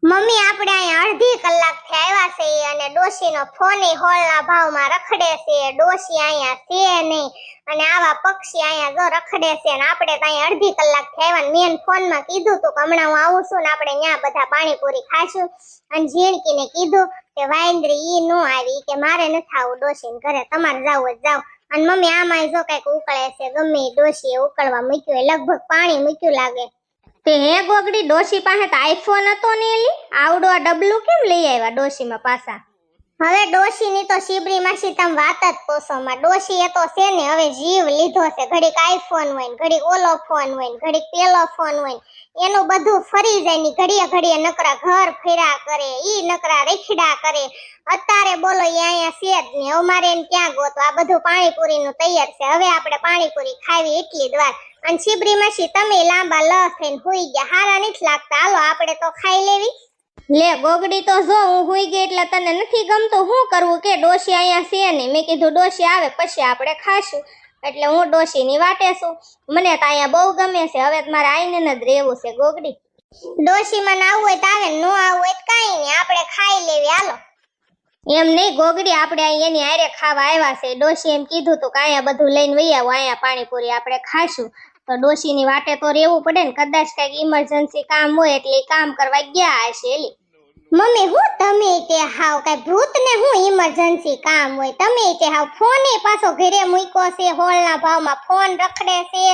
Mummy આપણે અહીંયા અડધી કલાકથી આવ્યા છે અને ડોશીનો ફોન હોલના ભાવમાં રખડે છે. ડોશી અહીંયા છે નહીં અને આવા પક્ષી અહીંયા જો રખડે છે અને આપણે તો અહીંયા અડધી કલાકથી આવ્યા. મેં ફોનમાં કીધું તું કે હમણાં હું આવું છું ને આપણે ત્યાં બધા પાણીપુરી ખાશું. અને ઝીણકીને કીધું કે વાંદરી ઈ નો આવી કે મારે નથી આવું ડોશીને ઘરે, તમારે જાવ જ જાવ. અને મમ્મી આમાં જો કઈક ઉકળે છે, ગમે ડોશીએ ઉકળવા મૂક્યું, લગભગ પાણી મૂક્યું લાગે. તે હે ગોગડી, ડોશી પાસે તો આઈફોન હતો ને એલી, આવડો આ ડબલું કેમ લઈ આવ્યા ડોશીમાં પાછા? હવે ડોશીની તો શીબરી માસી તમે વાત જ પૂછો માં. ડોશી એ તો છે ને હવે જીવ લીધો છે. ઘડીક આઈફોન હોય ને ઘડીક ઓલો ફોન હોય ને ઘડીક પેલો ફોન હોય ને એનું બધું ફરી જાય ને ઘડીએ ઘડીએ નકરા ઘર ફેરા કરે, ઈ નકરા રેખડા કરે. અત્યારે બોલો એ અહીંયા છે જ ને, અમારે એને ક્યાં ગોતો? આ બધું પાણીપુરીનું તૈયાર છે. હવે આપણે પાણીપુરી ખાવી એટલી જ વાર. અને શીબરી માસી તમે લાંબા લ થઈને હુઈ ગયા, હારા નથી લાગતા, હાલો આપણે તો ખાઈ લેવી. લે ગોગડી, તો જો હું હુઈ ગઈ એટલે તને નથી ગમતું? શું કરવું કે ડોશી અહીંયા છે નહીં? મેં કીધું ડોશી આવે પછી આપણે ખાશું, એટલે હું ડોશીની વાટે છું. મને તો અહીંયા બહુ ગમે છે, હવે મારે આઈને જ રહેવું છે ગોગડી. ડોશીમાં ના આવું હોય તો આવે, નો આવું હોય તો કાંઈ નહીં, આપણે ખાઈ લેવી હાલો. એમ નહીં ગોગડી, આપણે અહીંયા એની હારે ખાવા આવ્યા છે. ડોશી એમ કીધું તું કે અહીંયા બધું લઈને વહી આવો, અહીંયા પાણીપુરી આપણે ખાશું. તો ડોશીની વાટે તો રહેવું પડે ને, કદાચ કઈક ઇમરજન્સી કામ હોય એટલે કામ કરવા ગયા હશે એલી. મમ્મી હું તમે તે હાવ કઈ ભૂત ને હું ઇમરજન્સી કામ હોય? તમે તે હાવ ફોને પાછો ઘરે મૂક્યો છે, હોલના ભાવમાં ફોન રખડે છે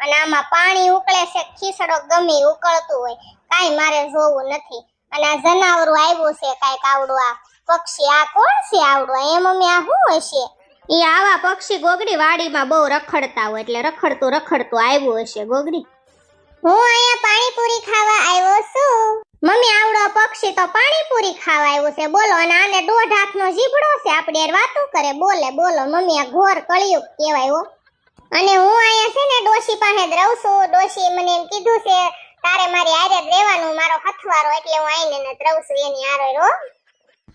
અને આમાં પાણી ઉકળે છે, ખીસડો ગમે ઉકળતું હોય, કાઈ મારે જોવું નથી. અને આ જનાવરું આવ્યું છે કાઈક આવડું, આ પક્ષી આ કોણ છે આવડું? એ મમ્મી આ શું હશે? એ આવા પક્ષી ગોગડી વાડીમાં બહુ રખડતા હોય એટલે રખડતું રખડતું આવ્યું હશે ગોગડી. હું અહીંયા પાણીપુરી ખાવા આવ્યો છું. મમ્મી આવડો પક્ષી તો પાણીપુરી ખાવા આવ્યો છે બોલો, અને આને 1.5 હાથનો જીભડો છે, આપણે યાર વાતું કરે બોલે. બોલો મમ્મી, આ ઘોર કળિયુગ કહેવાય હો. અને હું અહીંયા છે ને ડોશી પાસે જ રહું છું. ડોશી મને એમ કીધું છે તારે મારી હારે જ રહેવાનું, મારો હથવારો, એટલે હું આઈને જ રહું છું એની હારે રહો.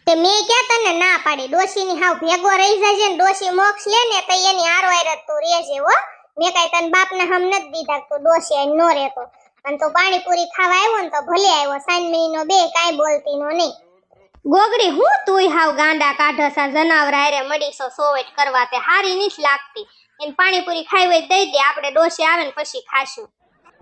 તે મેં ક્યાં તને ના પાડી? ડોશીની હાવ ભેગો રહી જાય ને, ડોશી મોક્ષ લે ને તો એની હારો હારે તું રહેજે હો. મેં કઈ તને બાપને હમ નથી દીધા તું ડોશી આઈ નો રહેતો. અને તો પાણીપુરી ખાવા આવ્યો ને તો ભલે આવ્યો, સાંજ મહિનો બે કાંઈ બોલતી નો નહીં. ગોગડી હું તુંય હાવ ગાંડા કાઢસા, જનાવર હારે મડીસો સોવેટ કરવા, તે હારી નથી લાગતી. એને પાણીપુરી ખાઈ હોય દઈ દે, આપણે ડોશી આવે ને પછી ખાશું.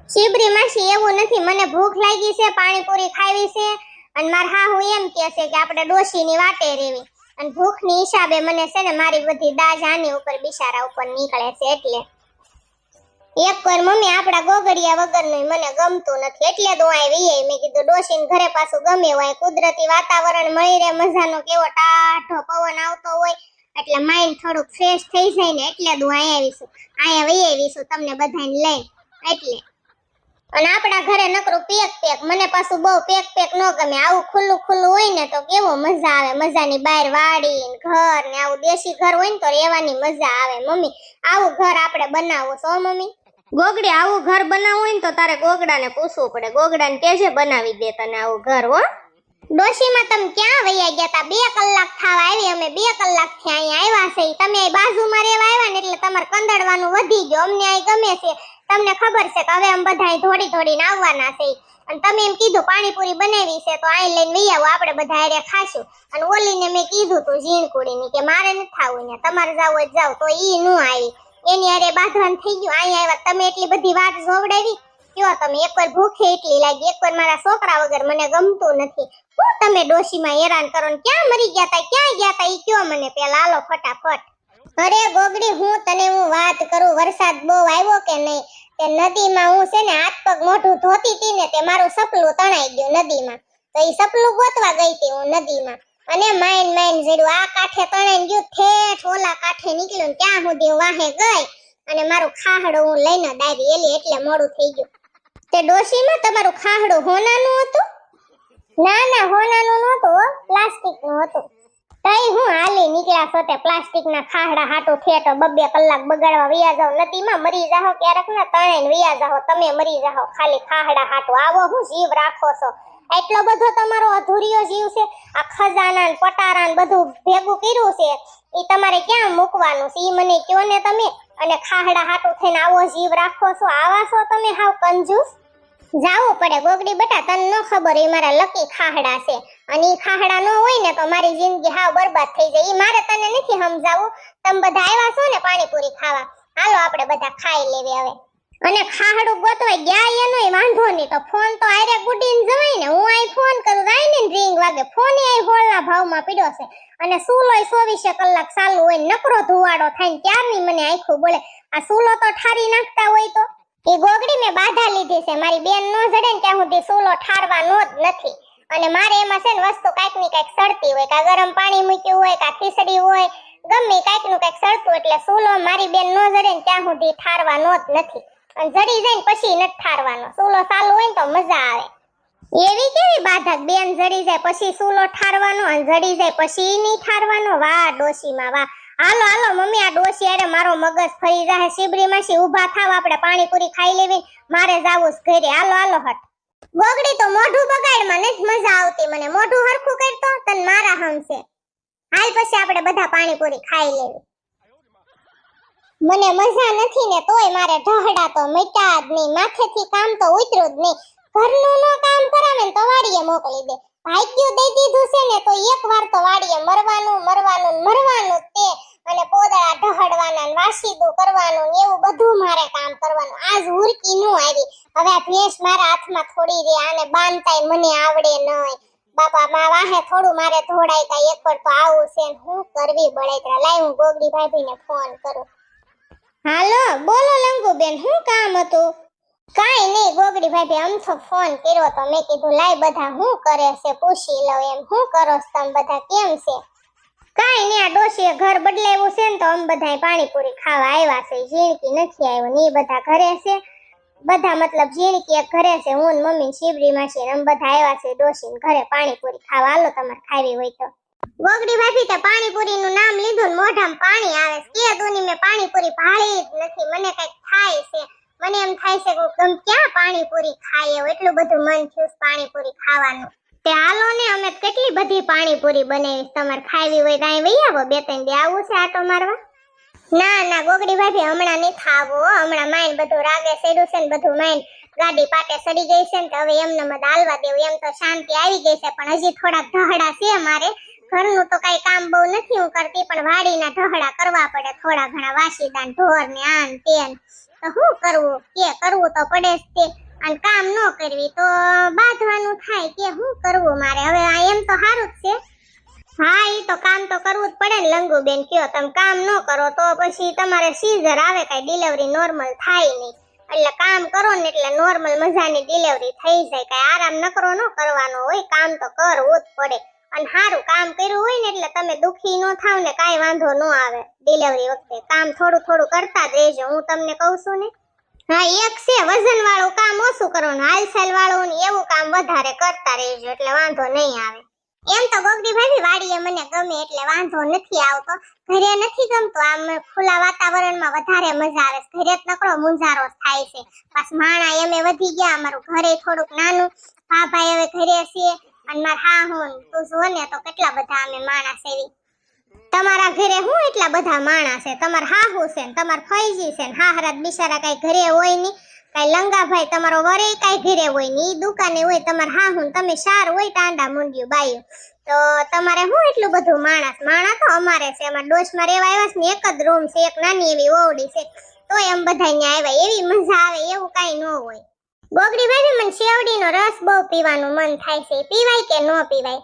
શીબરી માસી એવું નથી, મને ભૂખ લાગી છે, પાણીપુરી ખાવી છે. અને માર હાહુ એમ કહે છે કે આપણે ડોશીની વાટે રહેવી, અને ભૂખની હિસાબે મને છે ને મારી બધી દાજ આની ઉપર બિચારા ઉપર નીકળે છે. એટલે એક વાર મમ્મી આપડા ગોગડિયા વગરનું મને ગમતું નથી, એટલે તો આવી. મેં કીધું ડોશીને ઘરે પાછું ગમે હોય, કુદરતી વાતાવરણ મળી રહે, મજાનો કેવો ટાઢો પવન આવતો હોય એટલે માઇન્ડ થોડુંક ફ્રેશ થઈ જાય ને, એટલે હું અહીંયા આવીશું, અહીંયા વહી આવીશું તમને બધાને લઈ. એટલે અને આપડા ઘરે નકરું પેક પેક, મને પાછું બહુ પેક પેક ન ગમે. આવું ખુલ્લું ખુલ્લું હોય ને તો કેવો મજા આવે, મજાની બહાર વાડી ઘર ને આવું દેશી ઘર હોય ને તો રહેવાની મજા આવે. મમ્મી આવું ઘર આપણે બનાવવું છો મમ્મી? ગોગડી આવું ઘર બનાવવું હોય ને તો તારે ગોગડાને પૂછવું પડે, ગોગડાને કેજે બનાવી દે તને આવું ઘર હો. ડોશીમાં તમે ક્યાં વૈયા ગયા તા? 2 કલાક થાવા આવી, અમે 2 કલાકથી અહીંયા આવ્યા છે. તમે અહીં બાજુમાં રહેવા આવ્યા ને એટલે તમારે કંદડવાનું વધી ગયો. અમને અહીં ગમે છે, તમને ખબર છે કે હવે અમે બધા થોડી થોડીને આવવાના છે. અને તમે એમ કીધું પાણીપુરી બનાવી છે તો અહીં લઈને વહી આવો, આપણે બધા હારે ખાશું. અને ઓલીને મેં કીધું તું ઝીણકુડીની કે મારે નથી ખાવું ને, તમારે જાવ જ જાવ, તો ઈ નો આવી. એની હારે બાંધવાનું થઈ ગયું. અહીંયા આવ્યા તમે એટલી બધી વાત જોવડાવી. કયો તમે એકવાર ભૂખે એટલી લાગી, એકવાર મારા છોકરા વગર મને ગમતું નથી. હું તમે ડોશીમાં હેરાન કરો ને, ક્યાં મરી ગયા તા, ક્યાં ગયા તા ઈ કયો મને પેલા, હાલો ફટાફટ. અરે ગોગડી હું વાત કરું, વરસાદ બહુ આવ્યો કે નહીં? તે નદીમાં હું છે ને હાથ પગ મોઢું ધોતી હતી ને, તે મારું સપલું તણાઈ ગયું નદીમાં. તો ઈ સપલું ગોતવા ગઈ હતી હું નદીમાં, અને માઈન જેડું આ કાંઠે તણાઈ ગયું, ઠેઠ ઓલા કાંઠે નીકળ્યું, ત્યાં સુધી વાહે ગઈ અને મારું ખાહડું હું લઈને દાવી એલી, એટલે મોડું થઈ ગયું. તે ડોશીમાં તમારું ખાહડું હોનાનું હતું? ના હોનાનું નહોતું, પ્લાસ્ટિકનું હતું. તઈ હું હાલી નીકળ્યા છો તે પ્લાસ્ટિકના ખાહડા હાટું ઠેઠ 2 કલાક બગાડવા વયા જાવ નદીમાં, મરી જાઓ ક્યારેક ના તણાઈને વયા જાઓ, તમે મરી જાઓ ખાલી ખાહડા હાટું. આવો હું જીવ રાખો છો? એટલો બધો તમારો અધૂરિયો જીવ છે? આ ખજાના ને પટારા ને બધું ભેગું કર્યું છે, એ તમારે ક્યાં મૂકવાનું છે ઈ મને કયો ને તમે. અને ખાહડા હાટું થઈને આવો જીવ રાખો છો? આવા છો તમે હાવ કંજૂસ? જાવું પડે ગોગડી બેટા, તને ન ખબર એ મારા લકી ખાહડા છે, અને ઈ ખાહડા ન હોય ને તો મારી જિંદગી હાવ બરબાદ થઈ જાય. ઈ મારે તને નથી સમજાવું. તમે બધા આવ્યા છો ને પાણીપુરી ખાવા, હાલો આપણે બધા ખાઈ લેવી હવે. અને ખાહડું ગોતવા ગયા એનોય વાંધો નહીં, તો ફોન તો આરે ગુડીને જવાય ને. હું આઈ ફોન કરું રાઈ ને રિંગ વાગે, ફોન આઈ હોળના ભાવમાં પડ્યો છે, અને સૂલોય 24 કલાક ચાલુ હોય, નકરો ધુવાડો થાય ને ત્યારની મને આંખું બોલે. આ સૂલો તો ઠારી નાખતા હોય તો એ ગોગડી મેં બાધા લીધી છે, મારી બેન નો જડે ને ત્યાં સુધી સૂલો ઠારવાનો જ નથી. અને મારે એમાં છે ને વસ્તુ કાંઈક ની કાંઈક સડતી હોય, કા ગરમ પાણી મૂક્યું હોય, કા ખીચડી હોય, ગમે કાંઈક નું કાંઈક સડતું, એટલે સૂલો મારી બેન નો જડે ને ત્યાં સુધી ઠારવાનો જ નથી. અને જડી જાય ને પછી નથી ઠારવાનો. સૂલો ચાલુ હોય ને તો મજા આવે. એવી કેવી બાધા, બેન જડી જાય પછી સૂલો ઠારવાનો, અને જડી જાય પછી નહીં ઠારવાનો? વાહ ડોશીમાં વાહ. હાલો હાલો મમ્મી, આ ડોશી અરે મારો મગજ ફરી જાય. શિબરી માસી ઊભા થાવ, આપણે પાણીપુરી ખાઈ લેવી, મારે જાવું છે ઘરે. હાલો હાલો હટ. ગોગડી તો મોઢું બગાડમાં નથી મજા આવતી મને. મોઢું હરખું કરતો તને મારા હમશે. હાલ પછી આપણે બધા પાણીપુરી ખાઈ લેવી. મને મજા નથી ને તોય મારે ઢહડા તો મટ્યા જ નહીં, માથેથી કામ તો ઉતર્યું જ નહીં. ઘરનું નો કામ કરાવે ને તો વાડીએ મોકલી દે. ભાગ્યું દઈ દીધું છે ને તો એક વાર તો વાડીએ મરવાનું તે, અને પોદળા ઢહડવાના ને વાસીદું કરવાનું ને એવું બધું મારે કામ કરવાનું. આજ હુરકી નો આવી. હવે આ ભેંસ મારા હાથમાં થોડી રે, આને બાંધતાય મને આવડે નહીં. બાપા મા વાહે થોડું મારે ધોડાય કાય એક પર તો આવું છે ને હું કરવી બળેતરા. લાય હું ગોગડી ભાભીને ફોન કરું. હાલો બોલો લંગુબેન, શું કામ હતું? કાઈ નહીં ગોગડી ભાભી, અમથો ફોન કર્યો તો મેં કીધું લાય બધા શું કરે છે પૂછી લઉં એમ. શું કરો છો તમે બધા, કેમ છે? કાઈ નહીં, આ ડોશીએ ઘર બદલાવ્યું છે ને તો અમે બધા પાણીપુરી ખાવા આવ્યા છે. ઝીણકી નથી આવ્યો ને ઈ બધા ઘરે છે. બધા મતલબ ઝીણકી એક ઘરે છે, હું ને મમ્મી શિબરી માસી ને અમે બધા આવ્યા છે ડોશી ઘરે પાણીપુરી ખાવા. હાલો તમારે ખાવી હોય તો. ગોગડી ભાભી તે પાણીપુરી નું નામ લીધું ને મોઢામાં પાણી આવે છે. કે દુની મેં પાણીપુરી ભાળી જ નથી. મને કઈક થાય છે, મને એમ થાય છે કે ગમ ક્યાં પાણીપુરી ખાય એવું. એટલું બધું મન થયું પાણીપુરી ખાવાનું. તે હાલો ને, અમે કેટલી બધી પાણીપુરી બનાવી. તમારે ખાવી હોય તો અહીં વઈ આવો, 2-3 દી આવું છે આટો મારવા. ના ના ગોગડી ભાભી, હમણાં નહીં ખાવો. હમણાં માઈન બધું રાગે સેડું છે ને બધું માઈન ગાડી પાટે સડી ગઈ છે ને તો હવે એમને મત હાલવા દેવું. એમ તો શાંતિ આવી ગઈ છે, પણ હજી થોડા ઢહડા છે મારે. ઘરનું તો કઈ કામ બહુ નથી હું કરતી, પણ વાડીના ઢહડા કરવા પડે થોડા ઘણા. વાસીદાન ઢોર ને આન તેન તો શું કરવું, કે કરવું તો પડે જ તે. અને કામ ન કરવી તો બાંધવાનું થાય, કે શું કરવું મારે હવે. આ એમ તો સારું જ છે. હા ઈ તો કામ તો કરવું જ પડે ને લંગુબેન. કયો તમે કામ ન કરો તો પછી તમારે સીઝર આવે, કઈ ડિલિવરી નોર્મલ થાય નહીં. એટલે કામ કરો ને એટલે નોર્મલ મજાની ડિલિવરી થઈ જાય. કઈ આરામ નકરો ન કરવાનો હોય, કામ તો કરવું જ પડે. અને સારું કામ કર્યું હોય ને એટલે તમે દુખી ન થાવ ને કાઈ વાંધો ન આવે. ડિલિવરી વખતે કામ થોડું થોડું કરતા જ રહેજો, હું તમને કહું છું ને. હા એક છે વજન વાળું કામ ઓછું કરવાનું, હાલચાલ વાળું ને એવું કામ વધારે કરતા રહેજો, એટલે વાંધો નહીં આવે. એમ તો ગોગડી ભાભી વાડીએ મને ગમે એટલે વાંધો નથી આવતો. ઘરે નથી ગમતું, આમ ખુલ્લા વાતાવરણમાં વધારે મજા આવે. ઘરે જ નકરો મુંજારો થાય છે. પાછ માણા એમે વધી ગયા, અમારું ઘરે થોડુંક નાનું. ભાઈ હવે ઘરે છે, અને માર હા હું તું જો ને તો કેટલા બધા અમે માણસ એવી. તમારા ઘરે હું એટલા બધા માણસ છે? તમાર હાહુ છે ને તમાર ફઈજી છે ને હાહરાત બિચારા કઈ ઘરે હોય નહીં. કઈ લંગાભાઈ તમારો વરે કઈ ઘરે હોય નહીં, ઈ દુકાને હોય. તમાર હાહુ તમે સાર હોય ટાંડા મુંડિયું બાયું, તો તમારે હું એટલું બધું માણા તો અમારે છે. અમાર ડોશમાં રહેવા આવ્યા છે ને એક જ રૂમ છે, એક નાની એવી ઓવડી છે, તો એમ બધા ન્યા આવ્યા. એવી મજા આવે એવું કઈ ન હોય. ગોગડી ભાભી મને શેવડીનો રસ બહુ પીવાનું મન થાય છે, પીવાય કે ન પીવાય?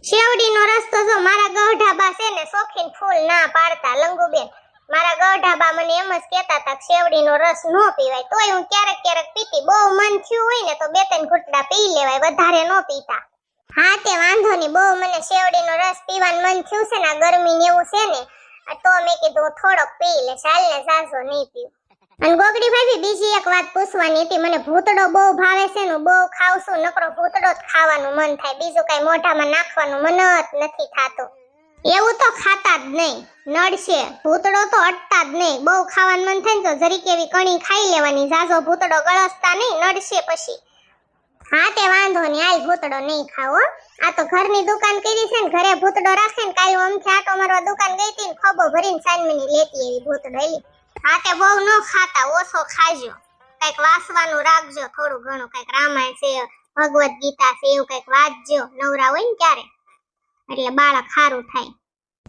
શેવડીનો રસ તો જો મારા ગઢાબા છે ને શોખીન ફૂલ ના પાડતા લંગુબેન. મારા ગઢાબા મને એમ જ કહેતા હતા શેવડીનો રસ ન પીવાય. તોય હું ક્યારેક ક્યારેક પીતી. બહુ મન થયું હોય ને તો 2-3 ઘૂંટડા પી લેવાય, વધારે ન પીતા. હા તે વાંધો નહીં, બહુ મને શેવડીનો રસ પીવાનું મન થયું છે ને, ગરમી ને એવું છે ને, તો મેં કીધું થોડોક પી લે, ચાલ ને જાજો નહીં પીવું. અને ગોગડી ભાભી બીજી એક વાત પૂછવાની હતી. મને ભૂતડો બહુ ભાવે છે ને, બહુ ખાવ છું, નકરો ભૂતડો જ ખાવાનું મન થાય, બીજું કઈ મોઢામાં નાખવાનું મન જ નથી થાતું. એવું તો ખાતા જ નહીં, નડશે. ભૂતડો તો અટતા જ નહીં. બહુ ખાવાનું મન થાય ને તો જરીક એવી કણી ખાઈ લેવાની, જાજો ભૂતડો ગળસતા નહીં, નડશે પછી. હા તે વાંધો નહીં, હાલ ભૂતડો નહીં ખાવો. આ તો ઘરની દુકાન કરી છે ને, ઘરે ભૂતડો રાખે ને. કાલ અમથી આટો મારવા દુકાન ગઈ હતી ને, ખોબો ભરીને સાનમીની લેતી એવી ભૂતડો એલી. હા તે બહુ ન ખાતા, ઓછો ખાજો. કઈક વાંચવાનું રાખજો, થોડું ઘણું કઈક રામાયણ છે, ભગવદ ગીતા છે, એવું કઈક વાંચજો નવરા હોય ને ત્યારે, એટલે બાળક સારું થાય.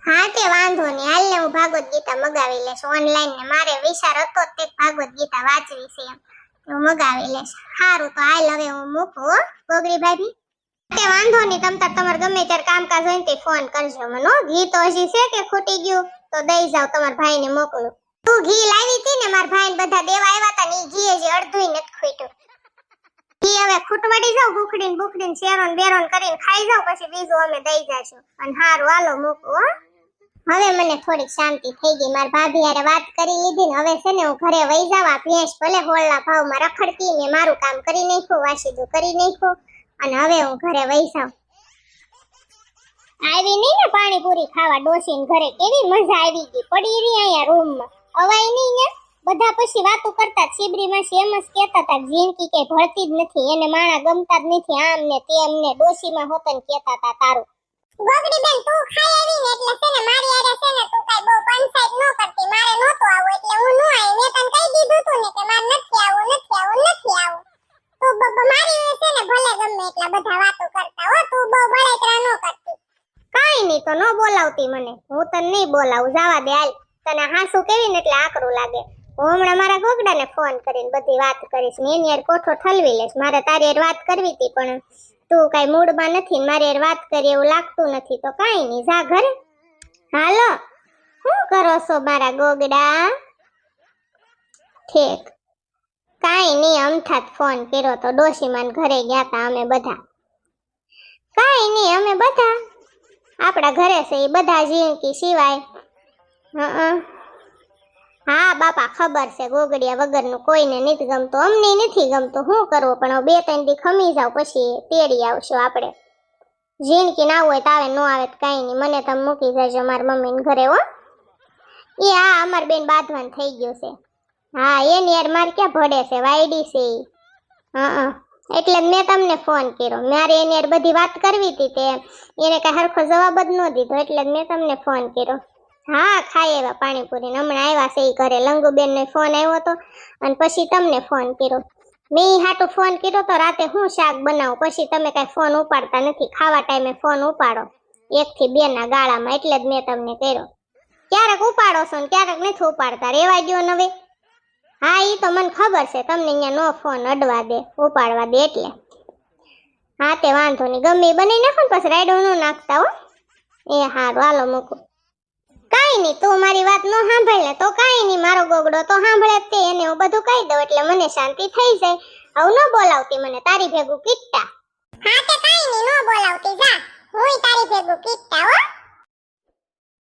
હા તે વાંધો નહીં, હાલ ને હું ભાગવત ગીતા મગાવી લેશ ઓનલાઈન ને મારે વિચાર હતો તે ભાગવત ગીતા વાંચવી છે એમ, હું મગાવી લેશ. સારું તો હાલ હવે હું મૂકું હો ગોગડી ભાભી. તે વાંધો નહીં, તમ તાર તમારે ગમે ત્યારે કામકાજ હોય ને તે ફોન કરજો મને. ઘી તો હજી છે કે ખૂટી ગયું તો દઈ જાવ, તમારા ભાઈને મોકલું. તું ઘી લાવી હતી ને મારા ભાઈને બધા દેવા આવ્યા હતા ને, ઈ ઘી હજી અડધુંય નથી ખૂટ્યું. ઘી હવે ખૂટવાડી જાવ, ભૂખડીને બુખડીને શેરોન બેરોન કરીને ખાઈ જાવ, પછી બીજું અમે દઈ જાશું. અને હારું હાલો મૂકું હો. હવે મને થોડીક શાંતિ થઈ ગઈ, મારા ભાભી હારે વાત કરી લીધી ને હવે છે ને હું ઘરે વઈ જાવ. આ ભેંસ ભલે હોળના ભાવમાં રખડતી, મેં મારું કામ કરી નાખ્યું, વાસીદું કરી નાખ્યું, અને હવે હું ઘરે વઈ જાવ. આવી નહીં ને પાણીપુરી ખાવા ડોસીને ઘરે, કેવી મજા આવી ગઈ. પડી રહી અહીંયા રૂમમાં, અવાય નહીં ને. બધા પછી વાતો કરતા, શિબરીમાં એમ જ કહેતા હતા જિંદગી કઈ ભળતી જ નથી, એને માણા ગમતા જ નથી, આમ ને તેમ ને. ડોસીમાં હોતન કહેતા હતા તારું. ગોગડી બેન તું ખાઈ આવી ને એટલે છે ને મારી આરે છે ને તું કઈ બહુ પંચાયત ન કરતી. મારે નહોતો આવું એટલે હું ન આવી. મેં તને કહી દીધું તું ને કે મારે નથી આવું, નથી આવું, નથી આવું. તું મારી છે ને ભલે ગમે એટલા બધા વાતો કરતા હો, તું બહુ બળતરા ન કરતી. કાઈ નહીં તો ન બોલાવતી મને, હું તને નહીં બોલાવું, જવા દે હાલ. તને હાસુ કેવી ને એટલે આકરું લાગે. હું હમણાં મારા ગોગડાને ફોન કરીને બધી વાત કરીશ ને એની યાર કોઠો ઠલવી લેશ. મારે તારી યાર વાત કરવી હતી પણ તું કઈ મૂડમાં નથી ને મારી યાર વાત કરી એવું લાગતું નથી, તો કાઈ નહીં, જા ઘરે. હાલો શું કરો છો મારા ગોગડા? ઠીક, કાઈ નહીં, અમથાત ફોન કર્યો તો ડોશીમાન ઘરે ગયા તા અમે બધા. કાઈ નહીં, અમે બધા આપણા ઘરે છે એ બધા જીણકી સિવાય. હા બાપા ખબર છે, ગોગડિયા વગરનું કોઈને નથી ગમતું, અમને નથી ગમતું, શું કરવું. પણ 2-3 દી ખમી જાવ પછી તેડી આવશું આપણે. જીણકી ના હોય તો આવે, ન આવે તો કાંઈ નહીં, મને તમે મૂકી જજો મારા મમ્મીને ઘરે હો. એ હા અમાર બેન બાંધવાન થઈ ગયું છે. હા એની યાર મારે ક્યાં ભડે છે, વાયડી છે એ. એટલે મેં તમને ફોન કર્યો, મારે એની યાર બધી વાત કરવી હતી, તે એને કઈ હરખો જવાબ જ ન દીધો, એટલે મેં તમને ફોન કર્યો. હા ખાઈ આવ્યા પાણીપુરી, હમણાં આવ્યા છે એ ઘરે. લંગુબેનનો ફોન આવ્યો હતો અને પછી તમને ફોન કર્યો. મેં હાટું ફોન કર્યો તો રાતે હું શાક બનાવું, પછી તમે કઈ ફોન ઉપાડતા નથી. ખાવા ટાઈમે ફોન ઉપાડો 1 થી 2 ના ગાળામાં, એટલે જ મેં તમને કર્યો. ક્યારેક ઉપાડો છો ને ક્યારેક નથી ઉપાડતા, રેવા દ્યો ને હવે. હા એ તો મને ખબર છે, તમને અહીંયા નો ફોન અડવા દે, ઉપાડવા દે એટલે. હા તે વાંધો નહીં, ગમે બની નાખો ને પછી રાયડો ન નાખતા હો. એ હારું હાલો મૂકું. કાઈ નહીં, તું મારી વાત નો સાંભળે તો કાઈ નહીં, મારો ગોગડો તો સાંભળે જ તે, એને હું બધું કહી દઉં એટલે મને શાંતિ થઈ જાય. હવે ન બોલાવતી મને તારી ભેગું કીટા. હા તે કાઈ નહીં, ન બોલાવતી, જા હુંય તારી ભેગું કીટ